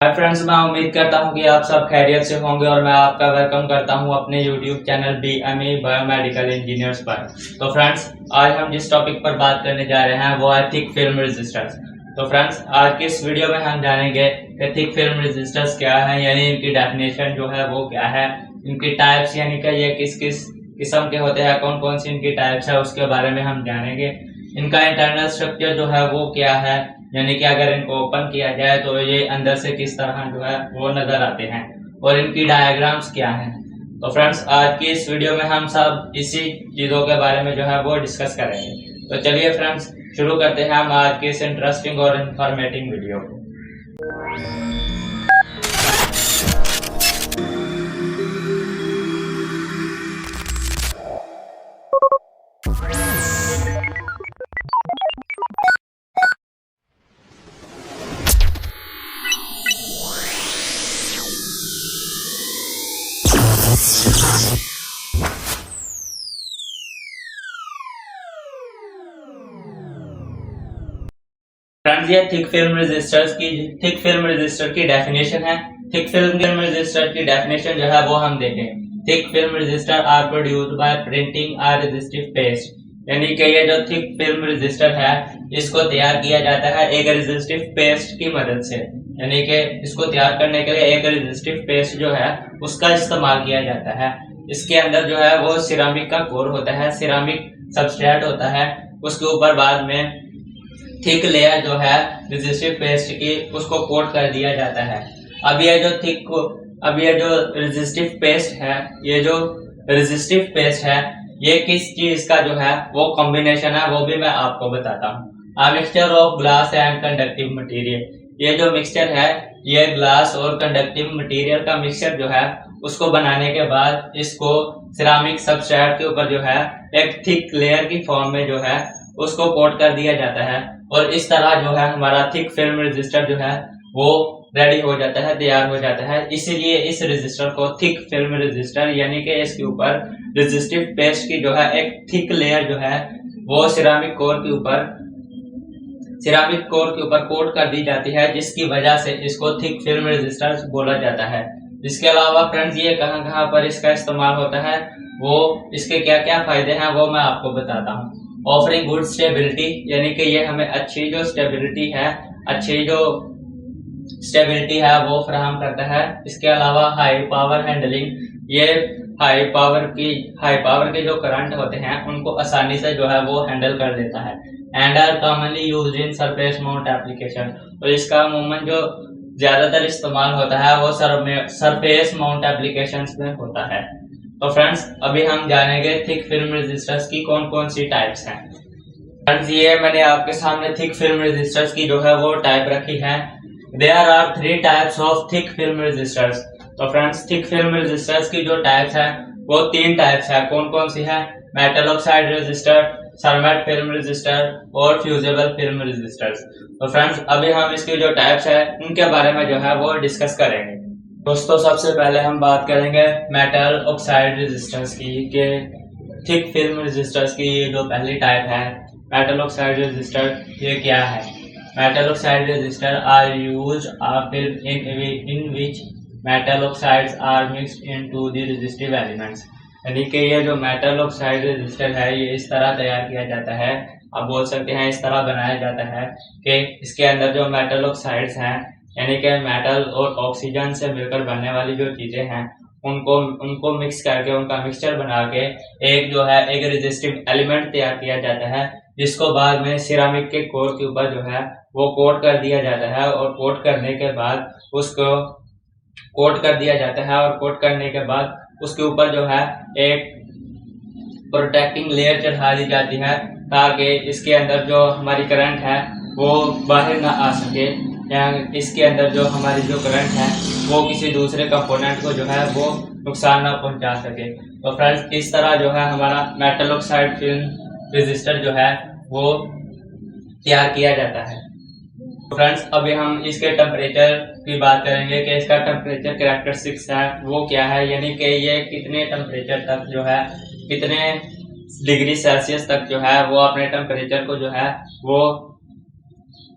Hi friends, मैं उम्मीद करता हूं कि आप सब खैरियत से होंगे और मैं आपका वेलकम करता हूं अपने YouTube channel BME biomedical engineers पर। तो फ्रेंड्स, आज हम जिस टॉपिक पर बात करने जा रहे हैं वो है थिक फिल्म रेजिस्टर्स। तो फ्रेंड्स, आज की इस वीडियो में हम जानेंगे कि थिक फिल्म रेजिस्टर्स क्या है, यानी इनकी डेफिनेशन जो है वो क्या है, इनकी टाइप्स यानी कि ये किस किस किस्म के होते हैं, कौन कौन सी इनकी टाइप्स है उसके बारे में हम जानेंगे। इनका इंटरनल स्ट्रक्चर जो है वो क्या है, यानी कि अगर इनको ओपन किया जाए तो ये अंदर से किस तरह जो है वो नजर आते हैं, और इनकी डायग्राम्स क्या हैं। तो फ्रेंड्स, आज की इस वीडियो में हम सब इसी चीजों के बारे में जो है वो डिस्कस करेंगे। तो चलिए फ्रेंड्स, शुरू करते हैं हम आज की इस इंटरेस्टिंग और इंफॉर्मेटिव वीडियो को। फ्रेंड्स, ये थिक फिल्म रेजिस्टर की डेफिनेशन है। थिक फिल्म रेजिस्टर की डेफिनेशन जो है वो हम देखें। Thick film resistor are produced by printing a resistive paste, यानी कि ये जो थिक फिल्म रेजिस्टर है इसको तैयार किया जाता है एक रेजिस्टिव पेस्ट की मदद से। यानी कि इसको तैयार करने के लिए एक रेजिस्टिव पेस्ट जो है उसका इस्तेमाल किया जाता है। इसके अंदर जो है वो सिरामिक का कोर होता है, सिरामिक सबस्ट्रेट होता है। उसके ऊपर बाद में थिक लेयर जो है रेजिस्टिव पेस्ट की उसको कोट कर दिया जाता है। अब ये जो रेजिस्टिव पेस्ट है ये किस चीज का जो है वो कॉम्बिनेशन है वो भी मैं आपको बताता हूँ। A mixture of glass and conductive material, ये जो मिक्सचर है ये ग्लास और कंडक्टिव मटेरियल का मिक्सचर जो है उसको बनाने के बाद इसको सिरामिक सबस्ट्रेट के ऊपर जो है एक थिक लेयर की फॉर्म में जो है उसको कोट कर दिया जाता है, और इस तरह जो है हमारा थिक फिल्म रेजिस्टर जो है वो रेडी हो जाता है, तैयार हो जाता है। इसीलिए इस रेजिस्टर को थिक फिल्म रेजिस्टर, यानी कि इसके ऊपर रेजिस्टिव पेस्ट की जो है एक थिक लेयर जो है वो सिरामिक कोर के ऊपर कोट कर दी जाती है, जिसकी वजह से इसको थिक फिल्म रेजिस्टर बोला जाता है। इसके अलावा फ्रेंड्स, ये कहां कहां पर इसका इस्तेमाल होता है, वो इसके क्या क्या फायदे हैं वो मैं आपको बताता हूँ। ऑफरिंग गुड स्टेबिलिटी, यानी कि ये हमें अच्छी जो स्टेबिलिटी है वो फराहम करता है। इसके अलावा हाई पावर हैंडलिंग, ये हाई पावर के जो करंट होते हैं उनको आसानी से जो है वो हैंडल कर देता है। And are commonly used in surface mount application, और इसका अमूमन जो ज्यादातर इस्तेमाल होता है वो सरफेस माउंट एप्लीकेशंस में होता है। तो फ्रेंड्स, अभी हम जानेंगे थिक फिल्म रेजिस्टर्स की कौन कौन सी टाइप्स हैं। फ्रेंड्स, ये मैंने आपके सामने थिक फिल्म रेजिस्टर्स की जो है वो टाइप रखी है। There are 3 types of thick film resistors. तो फ्रेंड्स, थिक फिल्म रेजिस्टर्स की जो टाइप्स है वो 3 टाइप्स है। कौन कौन सी है? Metal oxide resistor, cermet film resistor और फ्यूजेबल फिल्म रेजिस्टर्स। तो फ्रेंड्स, अभी हम इसकी जो टाइप्स है उनके बारे में जो है वो डिस्कस करेंगे। दोस्तों, सबसे पहले हम बात करेंगे मेटल ऑक्साइड रेजिस्टेंस की, के थिक फिल्म रेजिस्टर्स की ये जो पहली टाइप है मेटल ऑक्साइड रेजिस्टर, ये क्या है? Metal oxide resistor are used a film in which metal oxides are mixed into the resistive elements, यानी कि ये जो मेटल ऑक्साइड रेजिस्टर है ये इस तरह तैयार किया जाता है, आप बोल सकते हैं इस तरह बनाया जाता है कि इसके अंदर जो मेटल ऑक्साइड्स हैं, यानी कि मेटल और ऑक्सीजन से मिलकर बनने वाली जो चीजें हैं उनको मिक्स करके उनका मिक्सचर बना के एक जो है एक रेजिस्टिव एलिमेंट तैयार किया जाता है, जिसको बाद में सिरामिक के कोर के ऊपर जो है वो कोट कर दिया जाता है। और कोट करने के बाद उसके ऊपर जो है एक प्रोटेक्टिंग लेयर चढ़ा दी जाती है, ताकि इसके अंदर जो हमारी करंट है वो बाहर ना आ सके, या इसके अंदर जो हमारी जो करंट है वो किसी दूसरे कंपोनेंट को जो है वो नुकसान ना पहुंचा सके। तो फ्रेंड्स, इस तरह जो है हमारा मेटल ऑक्साइड फिल्म रेजिस्टर जो है वो तैयार किया जाता है। तो फ्रेंड्स, अभी हम इसके टेम्परेचर की बात करेंगे कि इसका टेम्परेचर कैरेक्टरिस्टिक्स है वो क्या है, यानी कि ये कितने टेम्परेचर तक जो है, कितने डिग्री सेल्सियस तक जो है वो अपने टेम्परेचर को जो है वो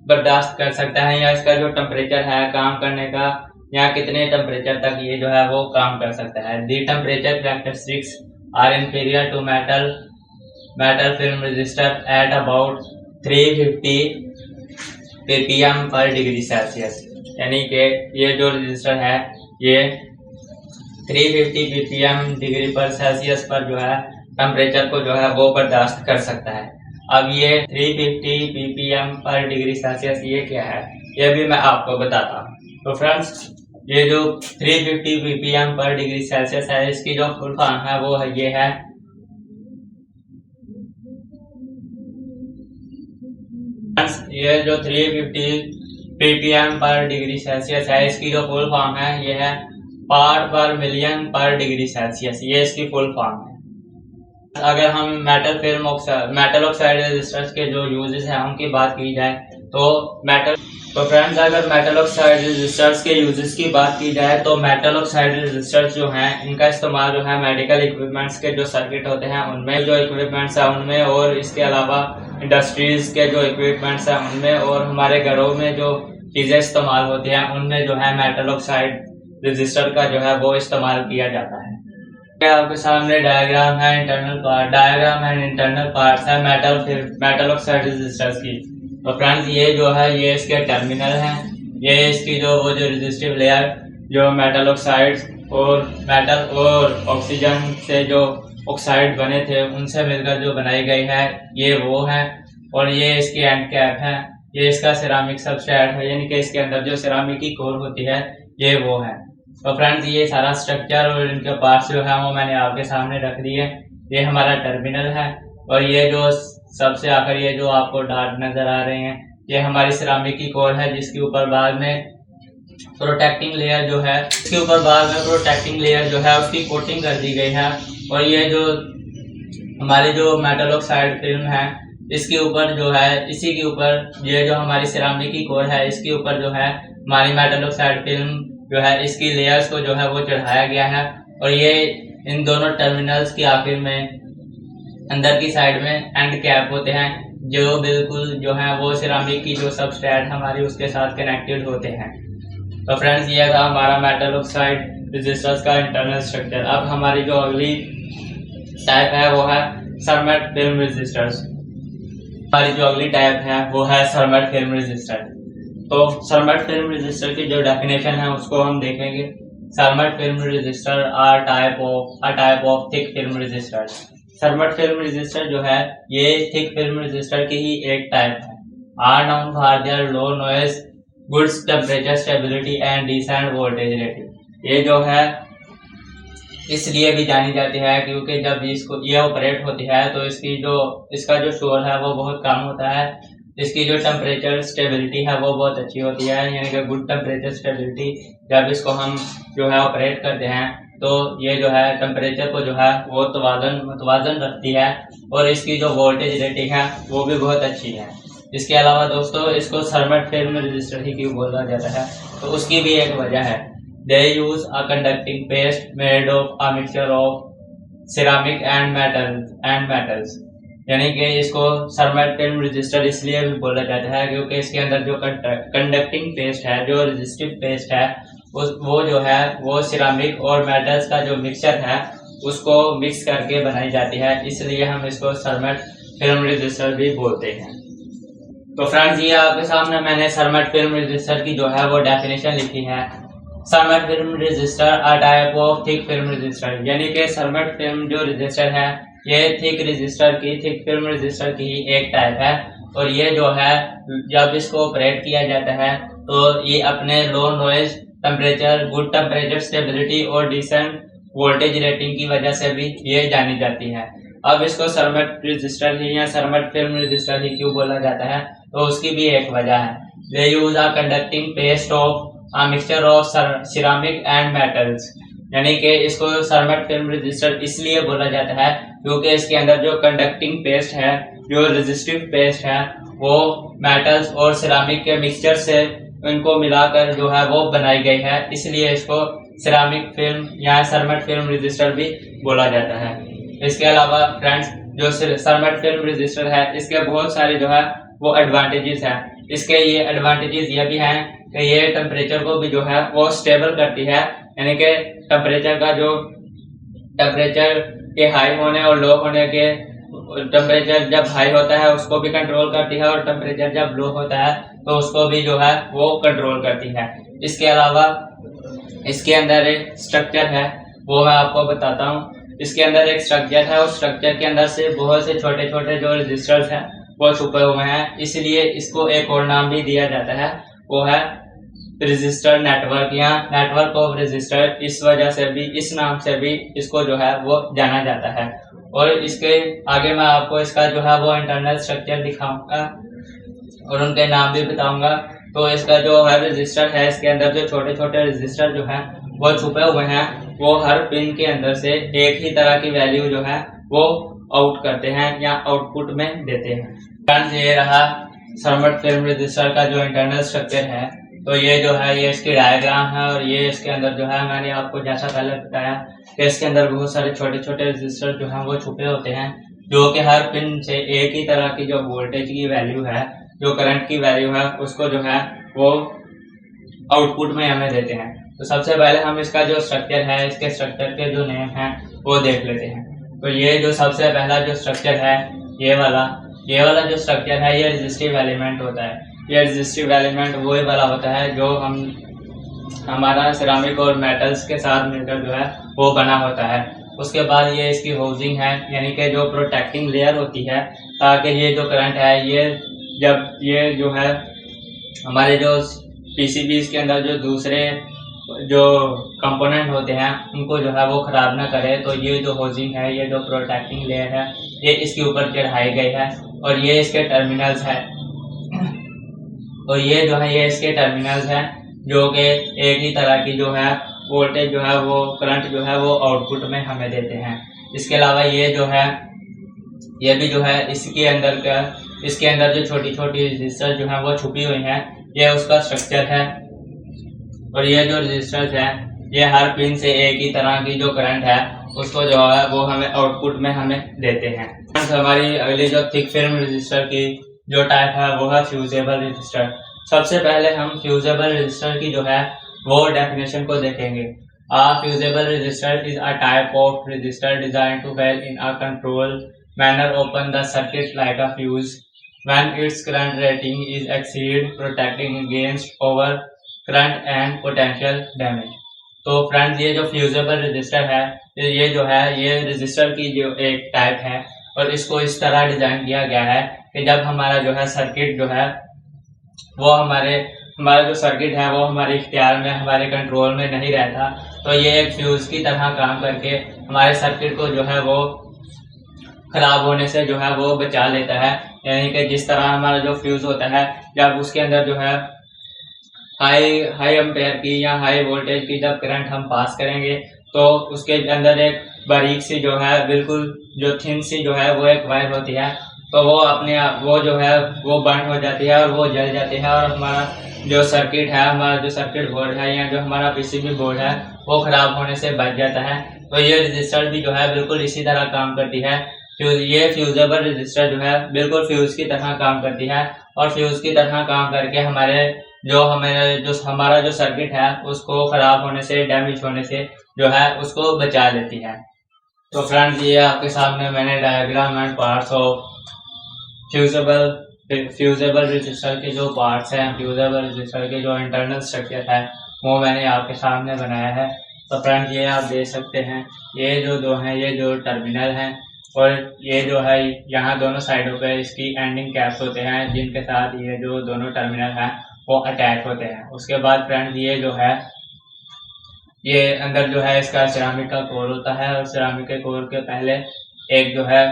बर्दाश्त कर सकता है, या इसका जो टेम्परेचर है काम करने का, या कितने टेम्परेचर तक ये जो है वो काम कर सकता है। The temperature characteristics are inferior to metal film resistor at about 350 ppm per degree Celsius. यानी कि ये जो रेजिस्टर है ये 350 ppm डिग्री पर सेल्सियस पर जो है टेम्परेचर को जो है वो बर्दाश्त कर सकता है। अब ये 350 ppm पर डिग्री सेल्सियस ये क्या है, ये भी मैं आपको बताता हूँ। तो फ्रेंड्स, ये जो 350 ppm पर डिग्री सेल्सियस है, इसकी जो फुल फॉर्म है वो है ये है ये जो 350 ppm पर डिग्री सेल्सियस है, इसकी जो फुल फॉर्म है ये है पार्ट पर मिलियन पर डिग्री सेल्सियस, ये इसकी फुल फॉर्म है। अगर हम मेटल ऑक्साइड रेजिस्टर्स के जो यूजेस हैं उनकी बात की जाए तो फ्रेंड्स, अगर मेटल ऑक्साइड रेजिस्टर्स के यूजेस की बात की जाए तो मेटल ऑक्साइड रेजिस्टर्स जो हैं इनका इस्तेमाल जो है मेडिकल इक्विपमेंट्स के जो सर्किट होते हैं उनमें, जो इक्विपमेंट्स हैं उनमें, और इसके अलावा इंडस्ट्रीज के जो इक्विपमेंट्स हैं उनमें, और हमारे घरों में जो चीज़ें इस्तेमाल होती हैं उनमें जो है मेटल ऑक्साइड रेजिस्टर का जो है वो इस्तेमाल किया जाता है। आपके सामने डायग्राम है इंटरनल पार्ट्स है मेटल ऑक्साइड रेजिस्टर्स की। तो फ्रेंड्स, ये जो है ये इसके टर्मिनल हैं, ये इसकी जो रेजिस्टिव लेयर जो मेटल ऑक्साइड और मेटल और ऑक्सीजन से जो ऑक्साइड बने थे उनसे मिलकर जो बनाई गई है ये वो है, और ये इसकी एंड कैप है, ये इसका सिरामिक सबस्ट्रेट है, यानी कि इसके अंदर जो सिरामिक की कोर होती है ये वो है। तो फ्रेंड्स, ये सारा स्ट्रक्चर और इनके पार्ट्स जो है वो मैंने आपके सामने रख दिए। ये हमारा टर्मिनल है, और ये जो सबसे आखिर ये जो आपको डार्क नजर आ रहे हैं ये हमारी सिरामिक की कोर है, जिसके ऊपर बाद में प्रोटेक्टिंग लेयर जो है उसकी कोटिंग कर दी गई है। और ये जो हमारी जो मेटल ऑक्साइड फिल्म है इसके ऊपर जो है, इसी के ऊपर ये जो हमारी सिरामिक की कोर है इसके ऊपर जो है हमारी मेटल ऑक्साइड फिल्म जो है इसकी लेयर्स को जो है वो चढ़ाया गया है। और ये इन दोनों टर्मिनल्स की आखिर में अंदर की साइड में एंड कैप होते हैं, जो बिल्कुल जो है वो सिरामिक की जो सबस्ट्रेट हमारी उसके साथ कनेक्टेड होते हैं। तो फ्रेंड्स, ये था हमारा मेटल ऑक्साइड रेजिस्टर्स का इंटरनल स्ट्रक्चर। अब हमारी जो अगली टाइप है वो है सरमेट फिल्म रेजिस्टर्स। हमारी जो अगली टाइप है वो है सरमेट फिल्म रेजिस्टर। तो सरमेट फिल्म रेजिस्टर की जो डेफिनेशन है उसको हम देखेंगे। Cermet film resistor are type of thick film resistor. Cermet film resistor जो है ये थिक फिल्म रेजिस्टर की ही एक टाइप है। Are known for their low noise, good temperature stability and decent voltage rating. ये जो है इसलिए भी जानी जाती है क्योंकि जब ये ऑपरेट होती है तो इसका जो शोर है वो बहुत कम होता है। इसकी जो टेम्परेचर स्टेबिलिटी है वो बहुत अच्छी होती है, यानी कि गुड टेम्परेचर स्टेबिलिटी। जब इसको हम जो है ऑपरेट करते हैं तो ये जो है टेम्परेचर को जो है वो मुतवाजन रखती है, और इसकी जो वोल्टेज रेटिंग है वो भी बहुत अच्छी है। इसके अलावा दोस्तों, इसको सरमेट फिल्म रेजिस्टर ही क्यों बोला जाता है, तो उसकी भी एक वजह है। They use a conducting paste made of a mixture of ceramic and metals. यानी कि इसको सरमेट फिल्म रेजिस्टर इसलिए भी बोला जाता है क्योंकि इसके अंदर जो कंडक्टिंग पेस्ट है, जो रेजिस्टिव पेस्ट है, वो जो है वो सिरामिक और मेटल्स का जो मिक्सचर है उसको मिक्स करके बनाई जाती है, इसलिए हम इसको सरमेट फिल्म रेजिस्टर भी बोलते हैं। तो फ्रेंड्स, ये आपके सामने मैंने सरमेट फिल्म रेजिस्टर की जो है वो डेफिनेशन लिखी है। Cermet film resistor a type of thick film resistor, यानी कि सरमेट फिल्म जो रेजिस्टर है ये थिक फिल्म रेजिस्टर की ही एक टाइप है। और ये जो है जब इसको ऑपरेट किया जाता है तो ये अपने low noise temperature, good temperature stability और डिसेंट वोल्टेज रेटिंग की वजह से भी ये जानी जाती है। अब इसको सरमेट रेजिस्टर ही या सरमेट फिल्म रेजिस्टर ही क्यों बोला जाता है, तो उसकी भी एक वजह है। They use a conducting paste of a mixture of ceramic and metals, यानी कि इसको सरमेट फिल्म रेजिस्टर इसलिए बोला जाता है क्योंकि इसके अंदर जो कंडक्टिंग पेस्ट है, जो रेजिस्टिव पेस्ट है, वो मेटल्स और सिरामिक के मिक्सचर से उनको मिलाकर जो है वो बनाई गई है, इसलिए इसको सिरामिक फिल्म या सरमेट फिल्म रेजिस्टर भी बोला जाता है। इसके अलावा फ्रेंड्स, जो सरमेट फिल्म रेजिस्टर है इसके बहुत सारे जो है वो एडवांटेजेस हैं। इसके ये एडवांटेजेस ये भी हैं कि ये टेम्परेचर को भी जो है वो स्टेबल करती है, यानी कि टेम्परेचर के हाई होने और लो होने के, टेम्परेचर जब हाई होता है उसको भी कंट्रोल करती है और टेम्परेचर जब लो होता है तो उसको भी जो है वो कंट्रोल करती है। इसके अलावा इसके अंदर एक स्ट्रक्चर है, वो मैं आपको बताता हूँ। इसके अंदर एक स्ट्रक्चर है, उस स्ट्रक्चर के अंदर से बहुत से छोटे छोटे जो रजिस्टर्स हैं वो छुपे हुए हैं, इसलिए इसको एक और नाम भी दिया जाता है, वो है रजिस्टर नेटवर्क या नेटवर्क ऑफ रजिस्टर। इस वजह से भी, इस नाम से भी इसको जो है वो जाना जाता है। और इसके आगे मैं आपको इसका जो है वो इंटरनल स्ट्रक्चर दिखाऊंगा और उनके नाम भी बताऊंगा। तो इसका जो है रजिस्टर है, इसके अंदर जो छोटे छोटे रजिस्टर जो हैं वो छुपे हुए हैं, वो हर पिन के अंदर से एक ही तरह की वैल्यू जो है वो आउट करते हैं या आउटपुट में देते हैं। फ्रेंड्स, ये रहा सर्वोट फिल्म रजिस्टर का जो इंटरनल स्ट्रक्चर है। तो ये जो है ये इसकी डायग्राम है और ये इसके अंदर जो है मैंने आपको जैसा पहले बताया कि इसके अंदर बहुत सारे छोटे छोटे रजिस्टर जो हैं वो छुपे होते हैं, जो कि हर पिन से एक ही तरह की जो वोल्टेज की वैल्यू है, जो करंट की वैल्यू है, उसको जो है वो आउटपुट में हमें देते हैं। तो सबसे पहले हम इसका जो स्ट्रक्चर है, इसके स्ट्रक्चर के जो नेम हैं वो देख लेते हैं। तो ये जो सबसे पहला जो स्ट्रक्चर है, ये वाला जो स्ट्रक्चर है, ये रेजिस्टिव एलिमेंट होता है। ये रेजिस्टिव एलिमेंट वही वाला होता है जो हमारा सिरामिक और मेटल्स के साथ मिलकर जो है वो बना होता है। उसके बाद ये इसकी हाउसिंग है, यानी कि जो प्रोटेक्टिंग लेयर होती है, ताकि ये जो करंट है ये जब ये जो है हमारे जो पीसीबीज के अंदर जो दूसरे जो कंपोनेंट होते हैं उनको जो है वो खराब ना करे, तो ये जो हाउसिंग है, ये जो प्रोटेक्टिंग लेयर है, ये इसके ऊपर चढ़ाई गई है और ये इसके टर्मिनल्स है। और ये जो है ये इसके टर्मिनल्स हैं, जो कि एक ही तरह की जो है वोल्टेज जो है वो करंट जो है वो आउटपुट में हमें देते हैं। इसके अलावा ये जो है ये भी जो है इसके अंदर जो छोटी छोटी रजिस्टर जो है वो छुपी हुई हैं, ये उसका स्ट्रक्चर है। और ये जो रजिस्टर्स हैं ये हर पिन से एक ही तरह की जो करंट है उसको जो है वो हमें आउटपुट में हमें देते हैं। हमारी अगली जो थिक फिल्म रजिस्टर की जो टाइप है वो है फ्यूजेबल रजिस्टर। सबसे पहले हम फ्यूजेबल रजिस्टर की जो है वो डेफिनेशन को देखेंगे। A fusible resistor is a type of resistor designed to well in a controlled manner open the circuit like a fuse when its current rating is exceed, protecting against overcurrent and potential damage। तो friends, ये जो fusible register है ये जो है ये register की जो एक टाइप है और इसको इस तरह डिजाइन किया गया है कि जब हमारा जो है सर्किट जो है वो हमारा जो सर्किट है वो हमारे इख्तियार में, हमारे कंट्रोल में नहीं रहता, तो ये एक फ्यूज की तरह काम करके हमारे सर्किट को जो है वो खराब होने से जो है वो बचा लेता है। यानी कि जिस तरह हमारा जो फ्यूज होता है, जब उसके अंदर जो है हाई एम्पेयर की या हाई वोल्टेज की जब करंट हम पास करेंगे तो उसके अंदर एक बारीक सी जो है बिल्कुल जो थिन सी जो है वो एक वायर होती है, तो वो अपने आप वो जो है वो बर्न हो जाती है और वो जल जाती है और हमारा जो सर्किट है, हमारा जो सर्किट बोर्ड है या जो हमारा पीसीबी बोर्ड है वो खराब होने से बच जाता है। तो ये रजिस्टर भी जो है बिल्कुल इसी तरह काम करती है। ये फ्यूजेबल रजिस्टर जो है बिल्कुल फ्यूज की तरह काम करती है और फ्यूज की तरह काम करके हमारा जो सर्किट है उसको खराब होने से, डैमेज होने से जो है उसको बचा लेती है। तो फ्रेंड्स, ये आपके सामने मैंने diagram and parts of fusible register के जो पार्ट्स हैं, फ्यूजेबल रजिस्टर के जो इंटरनल स्ट्रक्चर है वो मैंने आपके सामने बनाया है। तो फ्रेंड्स, ये आप देख सकते हैं, ये जो दो हैं ये जो टर्मिनल हैं और ये जो है यहाँ दोनों साइडों पे इसकी एंडिंग कैप्स होते हैं जिनके साथ ये जो दोनों टर्मिनल हैं वो अटैच होते हैं। उसके बाद फ्रेंड्स, ये जो है ये अंदर जो है इसका सिरामिक का कोर होता है और सिरामिक के कोर के पहले एक जो है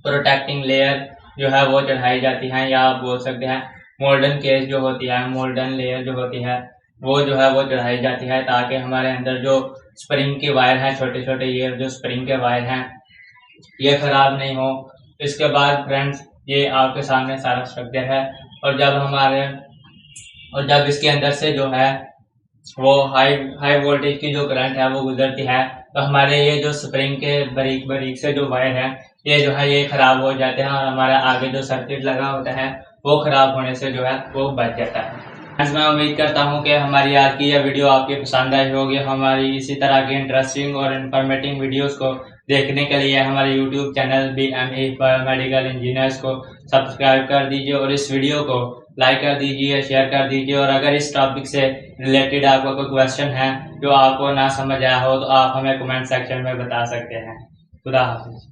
प्रोटेक्टिंग लेयर जो है वो चढ़ाई जाती है, या आप बोल सकते हैं मोल्डन केस जो होती है, मोल्डन लेयर जो होती है वो जो है वो चढ़ाई जाती है, ताकि हमारे अंदर जो स्प्रिंग की वायर हैं, छोटे छोटे ये जो स्प्रिंग के वायर हैं ये खराब नहीं हो। इसके बाद फ्रेंड्स, ये आपके सामने सारा स्ट्रक्चर है और जब इसके अंदर से जो है वो हाई वोल्टेज की जो करंट है वो गुजरती है, तो हमारे ये जो स्प्रिंग के बारीक से जो वायर है ये जो है ये खराब हो जाते हैं और हमारा आगे जो सर्किट लगा होता है वो खराब होने से जो है वो बच जाता है। फ्रेंड्स, मैं उम्मीद करता हूँ कि हमारी आज की यह वीडियो आपकी पसंद आई होगी। हमारी इसी तरह की इंटरेस्टिंग और इन्फॉर्मेटिव वीडियोस को देखने के लिए हमारे YouTube channel BME biomedical engineers को सब्सक्राइब कर दीजिए और इस वीडियो को लाइक कर दीजिए, शेयर कर दीजिए। और अगर इस टॉपिक से रिलेटेड आपका कोई क्वेश्चन है जो आपको ना समझ आया हो तो आप हमें कमेंट सेक्शन में बता सकते हैं। खुदा हाफिज़।